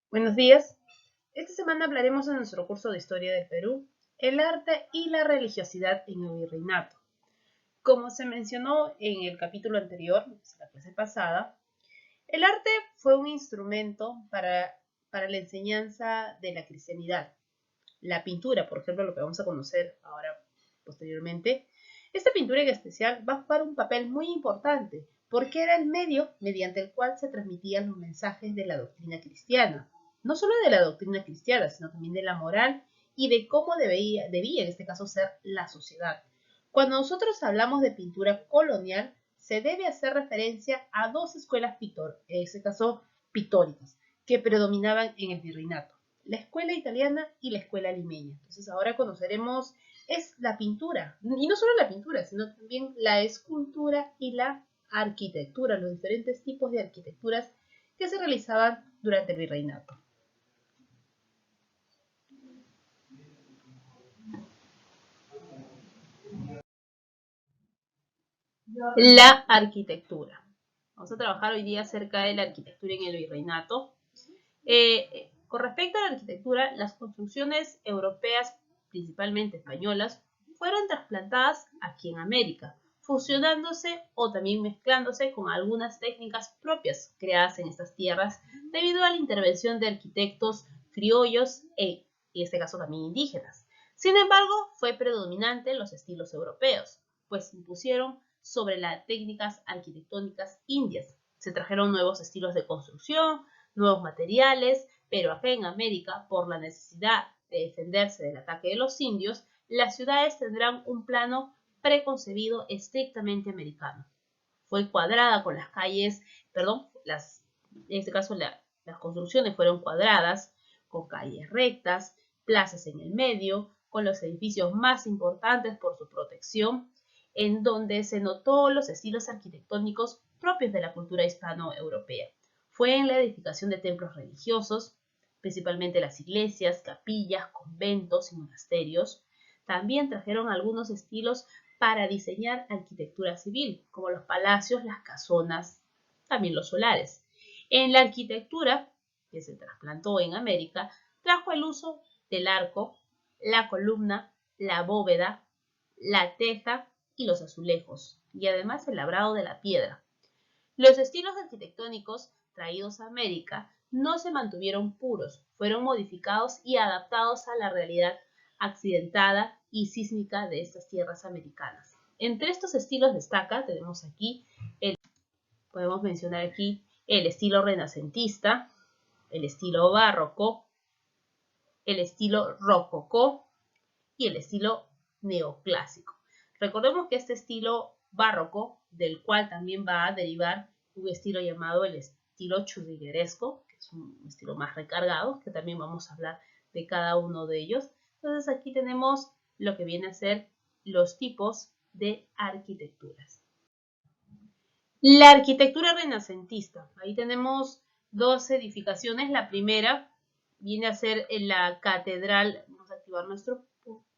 Buenos días. Esta semana hablaremos en nuestro curso de Historia del Perú, el arte y la religiosidad en el virreinato. Como se mencionó en el capítulo anterior, la clase pasada, el arte fue un instrumento para la enseñanza de la cristianidad. La pintura, por ejemplo, lo que vamos a conocer ahora posteriormente, esta pintura en especial va a jugar un papel muy importante porque era el medio mediante el cual se transmitían los mensajes de la doctrina cristiana. No solo de la doctrina cristiana, sino también de la moral y de cómo debía en este caso ser la sociedad. Cuando nosotros hablamos de pintura colonial, se debe hacer referencia a dos escuelas en este caso pictóricas, que predominaban en el virreinato: la escuela italiana y la escuela limeña. Entonces ahora conoceremos es la pintura, y no solo la pintura, sino también la escultura y la arquitectura, los diferentes tipos de arquitecturas que se realizaban durante el virreinato. La arquitectura. Vamos a trabajar hoy día acerca de la arquitectura en el virreinato. Con respecto a la arquitectura, las construcciones europeas, principalmente españolas, fueron trasplantadas aquí en América, fusionándose o también mezclándose con algunas técnicas propias creadas en estas tierras debido a la intervención de arquitectos criollos en este caso también indígenas. Sin embargo, fue predominante los estilos europeos, pues se impusieron sobre las técnicas arquitectónicas indias. Se trajeron nuevos estilos de construcción, nuevos materiales, pero acá en América, por la necesidad de defenderse del ataque de los indios, las ciudades tendrán un plano preconcebido estrictamente americano. Fue cuadrada con las calles, en este caso las construcciones fueron cuadradas, con calles rectas, plazas en el medio, con los edificios más importantes por su protección, en donde se notó los estilos arquitectónicos propios de la cultura hispano-europea. Fue en la edificación de templos religiosos, principalmente las iglesias, capillas, conventos y monasterios. También trajeron algunos estilos para diseñar arquitectura civil, como los palacios, las casonas, también los solares. En la arquitectura, que se trasplantó en América, trajo el uso del arco, la columna, la bóveda, la teja y los azulejos, y además el labrado de la piedra. Los estilos arquitectónicos traídos a América no se mantuvieron puros, fueron modificados y adaptados a la realidad accidentada y sísmica de estas tierras americanas. Entre estos estilos destaca, tenemos aquí, podemos mencionar aquí el estilo renacentista, el estilo barroco, el estilo rococó y el estilo neoclásico. Recordemos que este estilo barroco, del cual también va a derivar un estilo llamado el estilo churrigueresco, que es un estilo más recargado, que también vamos a hablar de cada uno de ellos. Entonces aquí tenemos lo que viene a ser los tipos de arquitecturas. La arquitectura renacentista. Ahí tenemos dos edificaciones. La primera viene a ser la catedral. Vamos a activar nuestro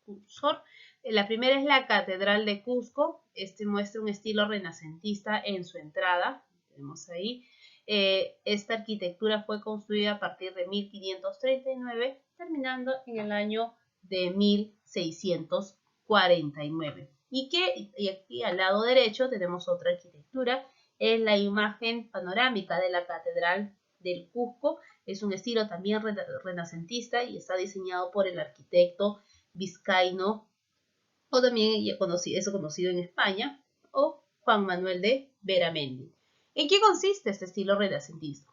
cursor. La primera es la Catedral de Cusco. Este muestra un estilo renacentista en su entrada. Tenemos ahí. Esta arquitectura fue construida a partir de 1539, terminando en el año de 1649. Y aquí al lado derecho tenemos otra arquitectura, es la imagen panorámica de la Catedral del Cusco. Es un estilo también renacentista y está diseñado por el arquitecto vizcaíno, o también es conocido en España, o Juan Manuel de Beramendi. ¿En qué consiste este estilo renacentista?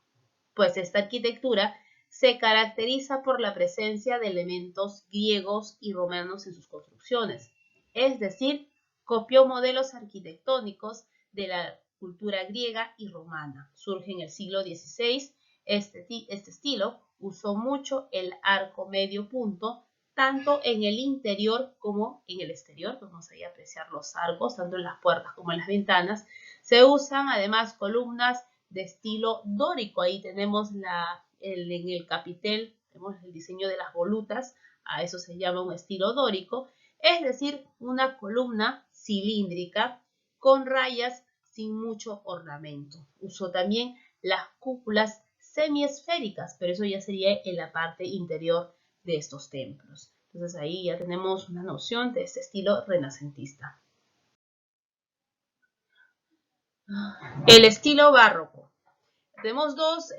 Pues esta arquitectura se caracteriza por la presencia de elementos griegos y romanos en sus construcciones, es decir, copió modelos arquitectónicos de la cultura griega y romana. Surge en el siglo XVI. Este estilo usó mucho el arco medio punto, tanto en el interior como en el exterior. Vamos a apreciar los arcos, tanto en las puertas como en las ventanas. Se usan además columnas de estilo dórico. Ahí tenemos en el capitel, tenemos el diseño de las volutas, a eso se llama un estilo dórico, es decir, una columna cilíndrica con rayas sin mucho ornamento. Usó también las cúpulas semiesféricas, pero eso ya sería en la parte interior de estos templos. Entonces ahí ya tenemos una noción de este estilo renacentista. El estilo barroco. Tenemos dos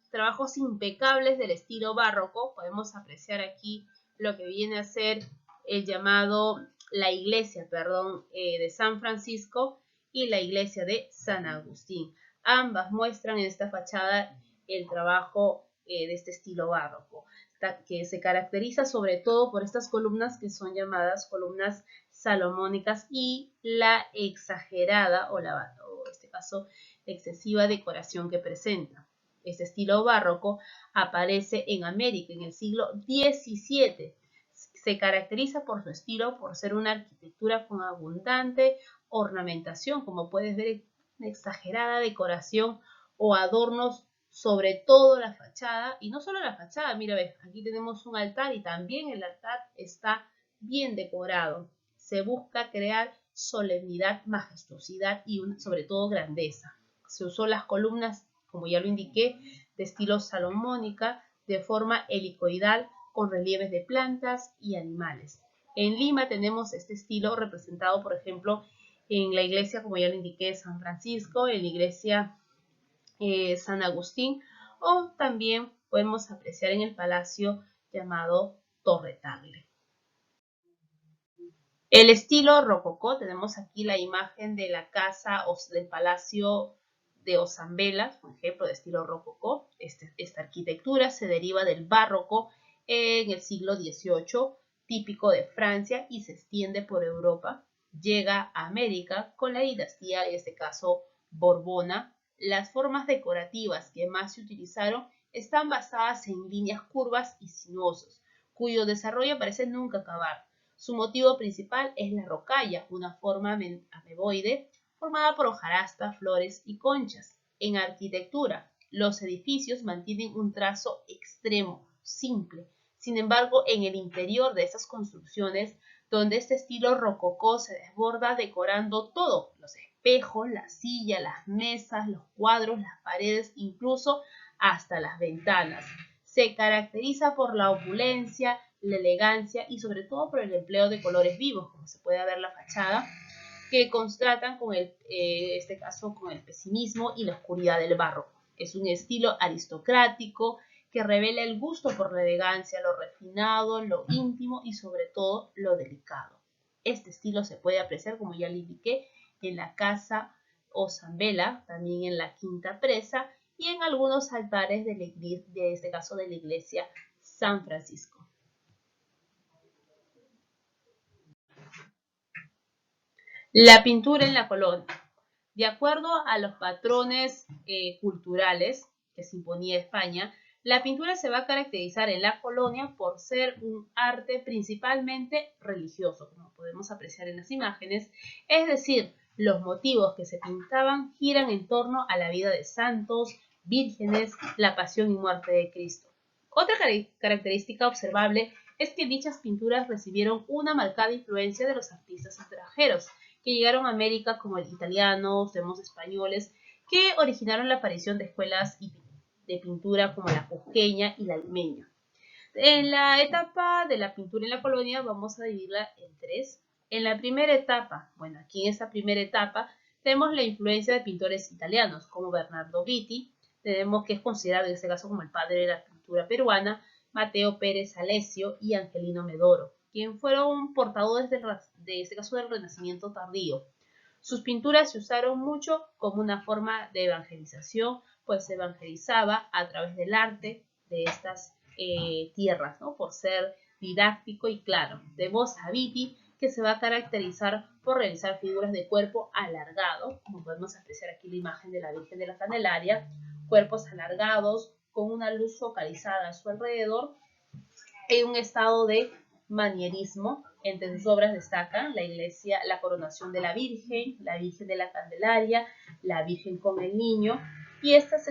trabajos impecables del estilo barroco. Podemos apreciar aquí lo que viene a ser el llamado, la iglesia, de San Francisco y la iglesia de San Agustín. Ambas muestran en esta fachada el trabajo de este estilo barroco, que se caracteriza sobre todo por estas columnas que son llamadas columnas salomónicas y la exagerada o en este caso excesiva decoración que presenta. Este estilo barroco aparece en América en el siglo XVII. Se caracteriza por su estilo, por ser una arquitectura con abundante ornamentación, como puedes ver, una exagerada decoración o adornos sobre todo la fachada, y no solo la fachada, mira, ves, aquí tenemos un altar y también el altar está bien decorado. Se busca crear solemnidad, majestuosidad y sobre todo grandeza. Se usó las columnas, como ya lo indiqué, de estilo salomónica, de forma helicoidal, con relieves de plantas y animales. En Lima tenemos este estilo representado, por ejemplo, en la iglesia, como ya lo indiqué, San Francisco, en la iglesia San Agustín, o también podemos apreciar en el palacio llamado Torre Tagle. El estilo rococó, tenemos aquí la imagen de la casa o del palacio de Ozambela, por ejemplo, de estilo rococó. Esta arquitectura se deriva del barroco en el siglo XVIII, típico de Francia, y se extiende por Europa. Llega a América con la dinastía, en este caso, Borbona. Las formas decorativas que más se utilizaron están basadas en líneas curvas y sinuosas, cuyo desarrollo parece nunca acabar. Su motivo principal es la rocalla, una forma ameboide formada por hojarasca, flores y conchas. En arquitectura, los edificios mantienen un trazo extremo, simple. Sin embargo, en el interior de estas construcciones, donde este estilo rococó se desborda decorando todo, los espejos, la silla, las mesas, los cuadros, las paredes, incluso hasta las ventanas. Se caracteriza por la opulencia, la elegancia y sobre todo por el empleo de colores vivos, como se puede ver la fachada, que contrastan con este caso con el pesimismo y la oscuridad del barroco. Es un estilo aristocrático que revela el gusto por la elegancia, lo refinado, lo íntimo y sobre todo lo delicado. Este estilo se puede apreciar, como ya le indiqué, en la casa Ozambela, también en la Quinta Presa y en algunos altares de este caso de la iglesia San Francisco. La pintura en la colonia. De acuerdo a los patrones culturales que se imponía España, la pintura se va a caracterizar en la colonia por ser un arte principalmente religioso, como podemos apreciar en las imágenes, es decir, los motivos que se pintaban giran en torno a la vida de santos, vírgenes, la pasión y muerte de Cristo. Otra característica observable es que dichas pinturas recibieron una marcada influencia de los artistas extranjeros que llegaron a América, como el italiano, tenemos españoles, que originaron la aparición de escuelas de pintura como la cusqueña y la limeña. En la etapa de la pintura en la colonia vamos a dividirla en tres. En la primera etapa, bueno, aquí en esta primera etapa tenemos la influencia de pintores italianos como Bernardo Vitti, tenemos que es considerado en este caso como el padre de la pintura peruana, Mateo Pérez Alessio y Angelino Medoro, quien fueron portadores de este caso del Renacimiento tardío. Sus pinturas se usaron mucho como una forma de evangelización, pues se evangelizaba a través del arte de estas tierras, ¿no? Por ser didáctico y claro. Tenemos a Vitti, que se va a caracterizar por realizar figuras de cuerpo alargado, como podemos apreciar aquí la imagen de la Virgen de la Candelaria, cuerpos alargados, con una luz focalizada a su alrededor, en un estado de manierismo. Entre sus obras destacan la iglesia, la coronación de la Virgen de la Candelaria, la Virgen con el Niño, y estas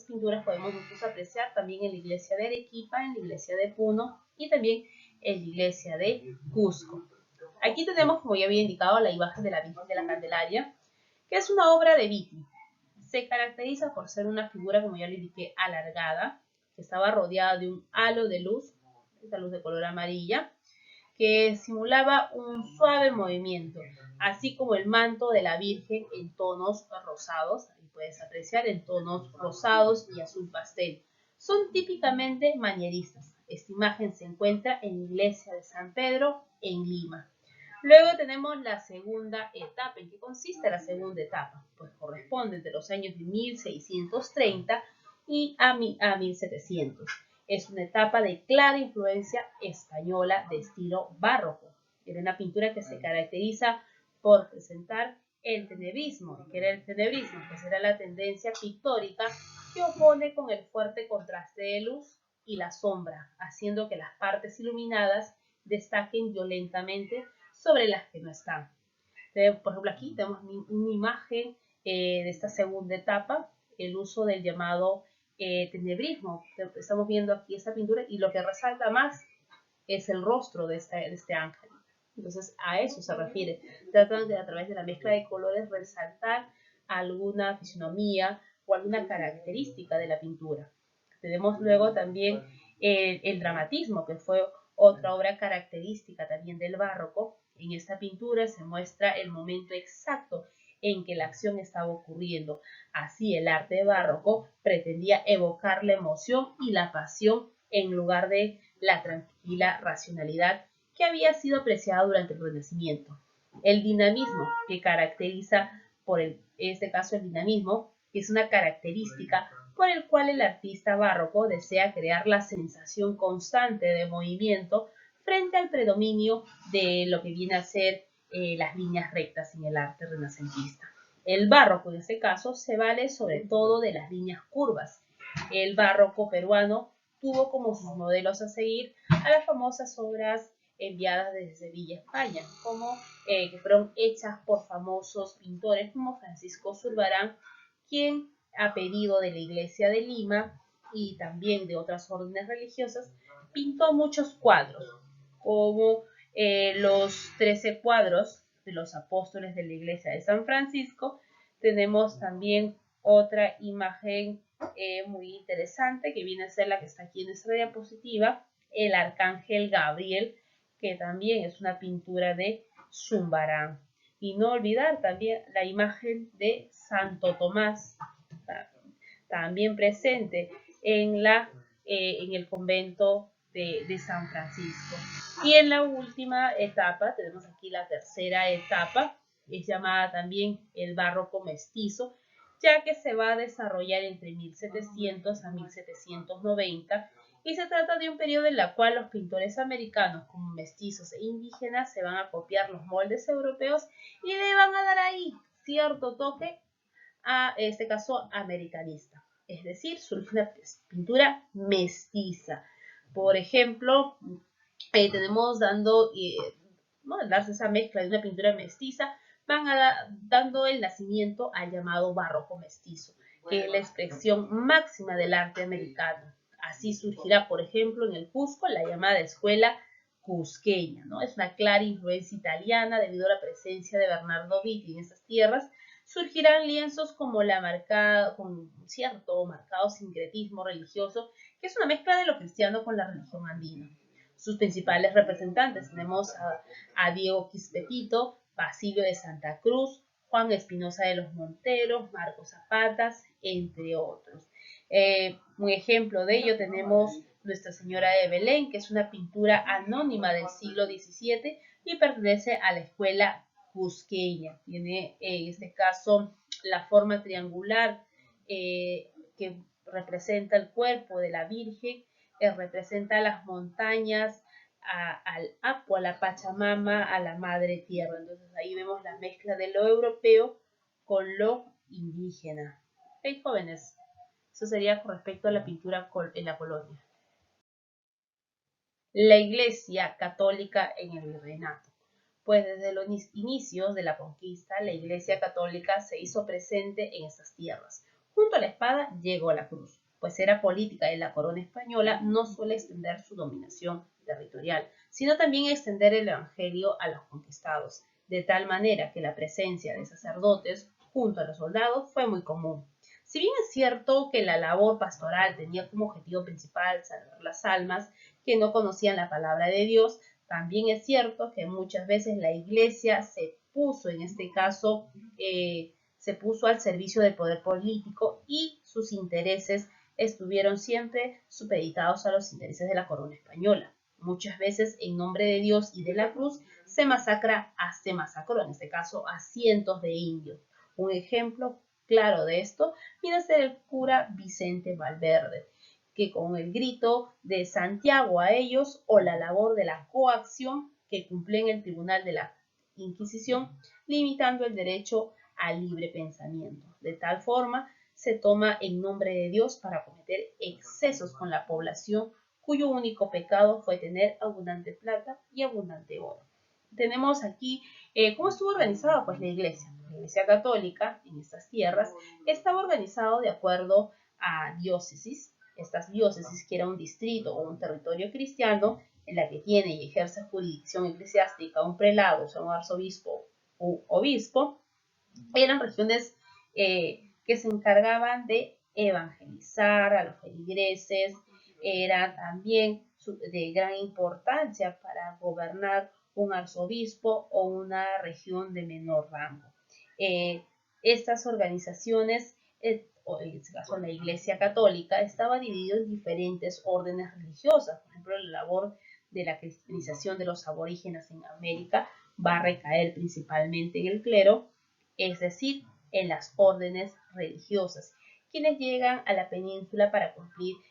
pinturas podemos nosotros apreciar también en la iglesia de Arequipa, en la iglesia de Puno y también en la iglesia de Cusco. Aquí tenemos, como ya había indicado, la imagen de la Virgen de la Candelaria, que es una obra de Vitti. Se caracteriza por ser una figura, como ya lo indiqué, alargada, que estaba rodeada de un halo de luz, esta luz de color amarilla, que simulaba un suave movimiento, así como el manto de la Virgen en tonos rosados, ahí puedes apreciar en tonos rosados y azul pastel. Son típicamente manieristas. Esta imagen se encuentra en la iglesia de San Pedro en Lima. Luego tenemos la segunda etapa. ¿En qué consiste la segunda etapa? Pues corresponde entre los años de 1630 y a 1700. Es una etapa de clara influencia española de estilo barroco. Era una pintura que se caracteriza por presentar el tenebrismo. ¿Qué era el tenebrismo? Pues era la tendencia pictórica que opone con el fuerte contraste de luz y la sombra, haciendo que las partes iluminadas destaquen violentamente sobre las que no están. Por ejemplo, aquí tenemos una imagen de esta segunda etapa, el uso del llamado tenebrismo. Estamos viendo aquí esta pintura y lo que resalta más es el rostro de este ángel. Entonces, a eso se refiere. Tratan de, a través de la mezcla de colores, resaltar alguna fisonomía o alguna característica de la pintura. Tenemos luego también el dramatismo, que fue otra obra característica también del barroco. En esta pintura se muestra el momento exacto en que la acción estaba ocurriendo. Así, el arte barroco pretendía evocar la emoción y la pasión en lugar de la tranquila racionalidad que había sido apreciada durante el Renacimiento. El dinamismo que caracteriza, en este caso el dinamismo, es una característica por el cual el artista barroco desea crear la sensación constante de movimiento frente al predominio de lo que viene a ser las líneas rectas en el arte renacentista. El barroco, en este caso, se vale sobre todo de las líneas curvas. El barroco peruano tuvo como sus modelos a seguir a las famosas obras enviadas desde Sevilla, España, que fueron hechas por famosos pintores como Francisco Zurbarán, quien a pedido de la Iglesia de Lima y también de otras órdenes religiosas, pintó muchos cuadros, como los 13 cuadros de los apóstoles de la Iglesia de San Francisco. Tenemos también otra imagen muy interesante, que viene a ser la que está aquí en esta diapositiva, el Arcángel Gabriel, que también es una pintura de Zumbarán. Y no olvidar también la imagen de Santo Tomás, también presente en el convento de San Francisco. Y en la última etapa, tenemos aquí la tercera etapa, es llamada también el barroco mestizo, ya que se va a desarrollar entre 1700 a 1790 y se trata de un periodo en el cual los pintores americanos como mestizos e indígenas se van a copiar los moldes europeos y le van a dar ahí cierto toque a este caso americanista. Es decir, surge una pintura mestiza. Por ejemplo, tenemos darse esa mezcla de una pintura mestiza, dando el nacimiento al llamado barroco mestizo, que es la expresión máxima del arte americano. Así surgirá, por ejemplo, en el Cusco la llamada escuela cusqueña, ¿no? Es una clara influencia italiana debido a la presencia de Bernardo Vitti en esas tierras. Surgirán lienzos con cierto marcado sincretismo religioso, que es una mezcla de lo cristiano con la religión andina. Sus principales representantes tenemos a Diego Quispetito, Basilio de Santa Cruz, Juan Espinosa de los Monteros, Marcos Zapatas, entre otros. Un ejemplo de ello tenemos Nuestra Señora de Belén, que es una pintura anónima del siglo XVII y pertenece a la escuela cusqueña. Tiene en este caso la forma triangular que representa el cuerpo de la Virgen, representa las montañas, al Apu, a la Pachamama, a la Madre Tierra. Entonces ahí vemos la mezcla de lo europeo con lo indígena. ¿Ok, jóvenes? Eso sería con respecto a la pintura en la colonia. La Iglesia Católica en el Virreinato. Pues desde los inicios de la conquista, la Iglesia Católica se hizo presente en estas tierras. Junto a la espada llegó la cruz, pues era política de la corona española no suele extender su dominación territorial, sino también extender el evangelio a los conquistados, de tal manera que la presencia de sacerdotes junto a los soldados fue muy común. Si bien es cierto que la labor pastoral tenía como objetivo principal salvar las almas que no conocían la palabra de Dios, también es cierto que muchas veces la iglesia se puso, en este caso, se puso al servicio del poder político y sus intereses estuvieron siempre supeditados a los intereses de la corona española. Muchas veces, en nombre de Dios y de la cruz, se masacró, en este caso, a cientos de indios. Un ejemplo claro de esto viene a ser el cura Vicente Valverde, que con el grito de Santiago a ellos o la labor de la coacción que cumplió en el tribunal de la Inquisición, limitando el derecho al libre pensamiento. De tal forma, se toma en nombre de Dios para cometer excesos con la población cuyo único pecado fue tener abundante plata y abundante oro. Tenemos aquí cómo estuvo organizada pues la iglesia católica en estas tierras estaba organizado de acuerdo a diócesis. Estas diócesis, que era un distrito o un territorio cristiano en la que tiene y ejerce jurisdicción eclesiástica un prelado, o sea, un arzobispo u obispo, eran regiones que se encargaban de evangelizar a los feligreses, era también de gran importancia para gobernar un arzobispo o una región de menor rango. Estas organizaciones, o en este caso la Iglesia Católica, estaba dividida en diferentes órdenes religiosas. Por ejemplo, la labor de la cristianización de los aborígenes en América va a recaer principalmente en el clero, es decir, en las órdenes religiosas, quienes llegan a la península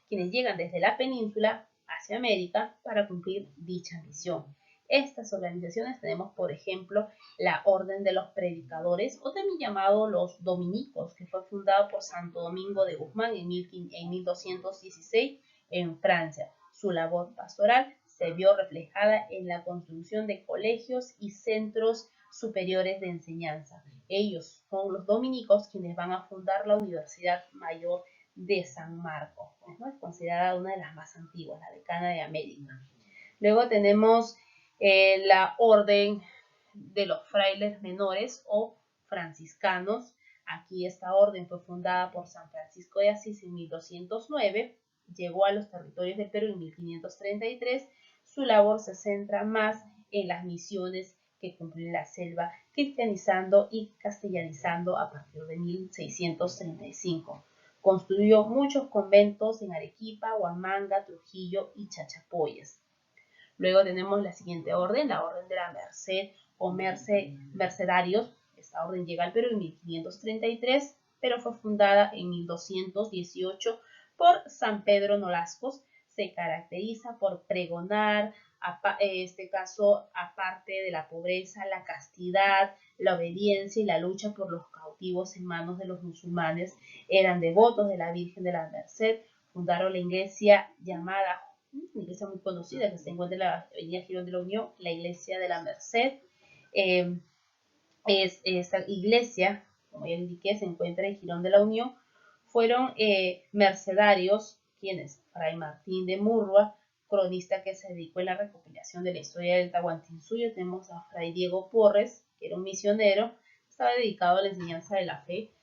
quienes llegan desde la península hacia América para cumplir dicha misión. Estas organizaciones tenemos, por ejemplo, la Orden de los Predicadores, o también llamado los Dominicos, que fue fundado por Santo Domingo de Guzmán en 1216 en Francia. Su labor pastoral se vio reflejada en la construcción de colegios y centros superiores de enseñanza. Ellos son los dominicos quienes van a fundar la Universidad Mayor de San Marcos, ¿no? Es considerada una de las más antiguas, la decana de América. Luego tenemos la Orden de los Frailes Menores o franciscanos. Aquí esta orden fue fundada por San Francisco de Asís en 1209, llegó a los territorios del Perú en 1533. Su labor se centra más en las misiones que cumplió en la selva, cristianizando y castellanizando a partir de 1635. Construyó muchos conventos en Arequipa, Huamanga, Trujillo y Chachapoyas. Luego tenemos la siguiente orden, la Orden de la Merced o Mercedarios. Esta orden llega al Perú en 1533, pero fue fundada en 1218 por San Pedro Nolascos. Se caracteriza por pregonar, en este caso, aparte de la pobreza, la castidad, la obediencia y la lucha por los cautivos en manos de los musulmanes. Eran devotos de la Virgen de la Merced. Fundaron la iglesia llamada, una iglesia muy conocida que se encuentra en la avenida Girón de la Unión, la iglesia de la Merced. Esta iglesia, como ya indiqué, se encuentra en Girón de la Unión. Fueron mercedarios quienes, Fray Martín de Murua, cronista que se dedicó en la recopilación de la historia del Tahuantinsuyo. Tenemos a Fray Diego Porres, que era un misionero, estaba dedicado a la enseñanza de la fe.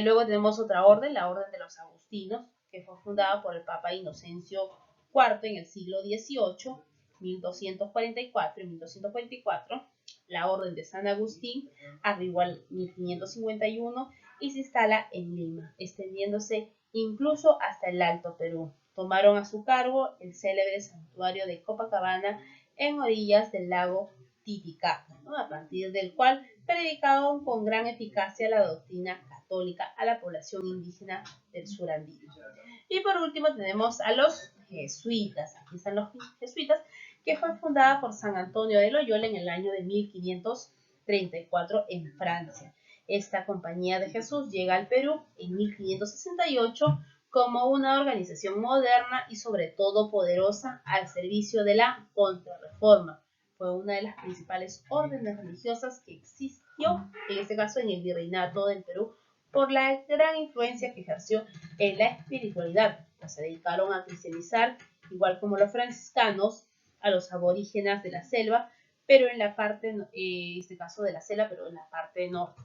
Luego tenemos otra orden, la Orden de los Agustinos, que fue fundada por el Papa Inocencio IV en el siglo XVIII, 1244 y 1244. La Orden de San Agustín arribó al 1551 y se instala en Lima, extendiéndose incluso hasta el Alto Perú. Tomaron a su cargo el célebre santuario de Copacabana en orillas del lago Titicaca, ¿no? A partir del cual predicaron con gran eficacia la doctrina católica a la población indígena del sur andino. Y por último tenemos a los jesuitas. Aquí están los jesuitas, que fue fundada por San Antonio de Loyola en el año de 1534 en Francia. Esta Compañía de Jesús llega al Perú en 1568 como una organización moderna y sobre todo poderosa al servicio de la Contrarreforma. Fue una de las principales órdenes religiosas que existió, en este caso en el Virreinato del Perú, por la gran influencia que ejerció en la espiritualidad. Se dedicaron a cristianizar, igual como los franciscanos, a los aborígenes de la selva, pero en la parte, en este caso de la selva, pero en la parte norte.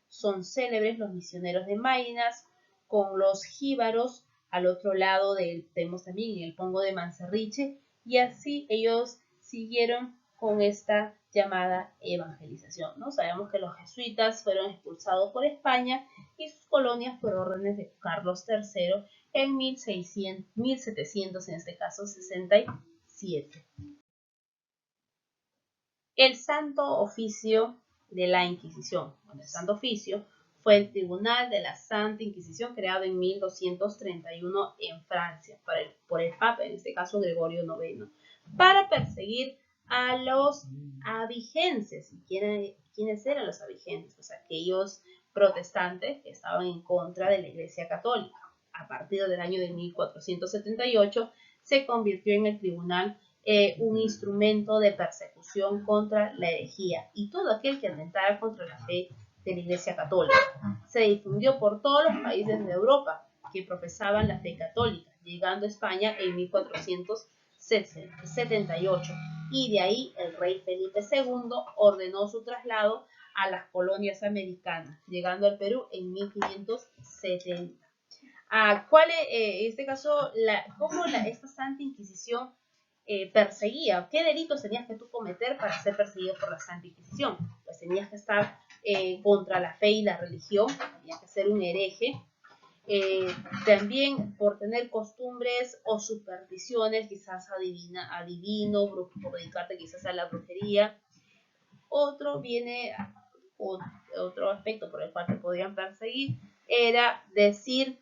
Son célebres los misioneros de Maynas, con los jíbaros al otro lado tenemos también el Pongo de Manserriche, y así ellos siguieron con esta llamada evangelización, ¿no? Sabemos que los jesuitas fueron expulsados por España y sus colonias por órdenes de Carlos III en 1700, en este caso 67. El Santo Oficio de la Inquisición. Bueno, el Santo Oficio fue el Tribunal de la Santa Inquisición creado en 1231 en Francia por el Papa, en este caso Gregorio IX, para perseguir a los abigenses. ¿Quiénes eran los abigenses? Pues aquellos protestantes que estaban en contra de la Iglesia Católica. A partir del año de 1478 se convirtió en el tribunal un instrumento de persecución contra la herejía y todo aquel que atentara contra la fe de la Iglesia Católica. Se difundió por todos los países de Europa que profesaban la fe católica, llegando a España en 1478, y de ahí el rey Felipe II ordenó su traslado a las colonias americanas, llegando al Perú en 1570. ¿Cuál en este caso, cómo esta Santa Inquisición perseguía? ¿Qué delitos tenías que tú cometer para ser perseguido por la Santa Inquisición? Pues tenías que estar contra la fe y la religión, tenías que ser un hereje, también por tener costumbres o supersticiones, quizás adivino, por dedicarte quizás a la brujería. Otro aspecto por el cual te podían perseguir era decir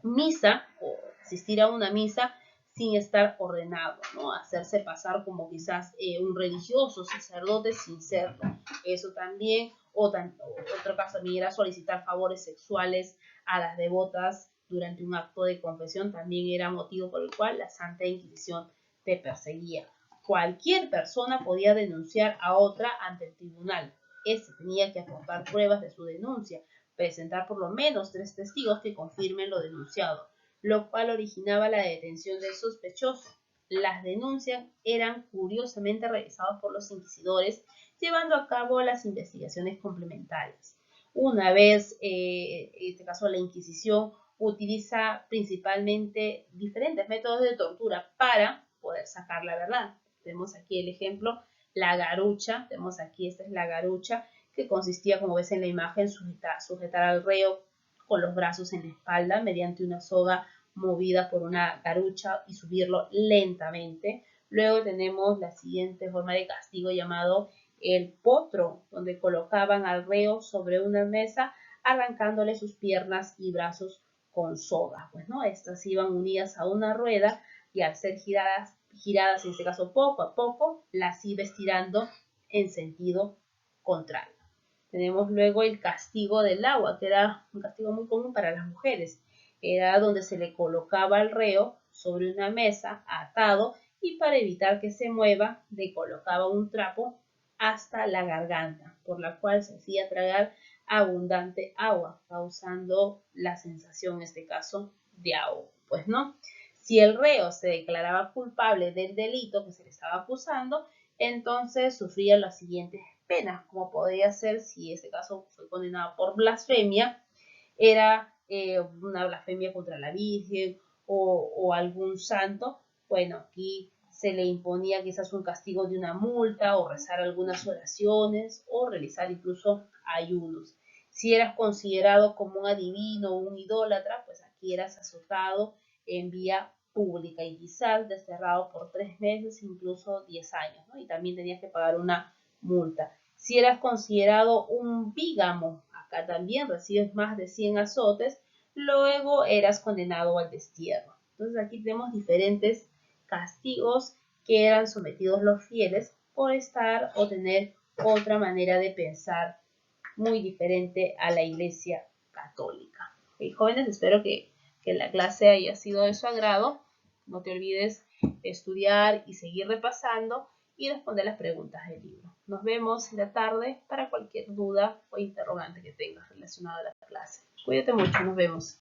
misa o asistir a una misa sin estar ordenado, ¿no? Hacerse pasar como quizás un religioso, sacerdote, sin serlo. Eso también, otro caso también era solicitar favores sexuales a las devotas durante un acto de confesión, también era motivo por el cual la Santa Inquisición te perseguía. Cualquier persona podía denunciar a otra ante el tribunal. Este tenía que aportar pruebas de su denuncia, presentar por lo menos 3 testigos que confirmen lo denunciado, lo cual originaba la detención del sospechoso. Las denuncias eran curiosamente realizadas por los inquisidores, llevando a cabo las investigaciones complementarias. Una vez, en este caso la Inquisición utiliza principalmente diferentes métodos de tortura para poder sacar la verdad. Tenemos aquí el ejemplo, la garucha, tenemos aquí, esta es la garucha, que consistía, como ves en la imagen, sujetar al reo con los brazos en la espalda mediante una soga movida por una garucha y subirlo lentamente. Luego tenemos la siguiente forma de castigo llamado el potro, donde colocaban al reo sobre una mesa arrancándole sus piernas y brazos con soga. Pues, ¿no? Estas iban unidas a una rueda y al ser giradas en este caso poco a poco, las iba estirando en sentido contrario. Tenemos luego el castigo del agua, que era un castigo muy común para las mujeres. Era donde se le colocaba al reo sobre una mesa atado y para evitar que se mueva le colocaba un trapo hasta la garganta, por la cual se hacía tragar abundante agua, causando la sensación, en este caso, de ahogo. Pues no. Si el reo se declaraba culpable del delito que se le estaba acusando, entonces sufría las siguientes penas, como podría ser, si este caso fue condenado por blasfemia, era una blasfemia contra la Virgen o algún santo. Bueno, aquí se le imponía quizás un castigo de una multa o rezar algunas oraciones o realizar incluso ayunos. Si eras considerado como un adivino o un idólatra, pues aquí eras azotado en vía pública y quizás desterrado por 3 meses, incluso 10 años, ¿no? Y también tenías que pagar una multa. Si eras considerado un bígamo, acá también recibes más de 100 azotes, luego eras condenado al destierro. Entonces aquí tenemos diferentes castigos que eran sometidos los fieles por estar o tener otra manera de pensar muy diferente a la Iglesia Católica. Okay, jóvenes, espero que la clase haya sido de su agrado. No te olvides de estudiar y seguir repasando y responder las preguntas del libro. Nos vemos en la tarde para cualquier duda o interrogante que tengas relacionado a la clase. Cuídate mucho, nos vemos.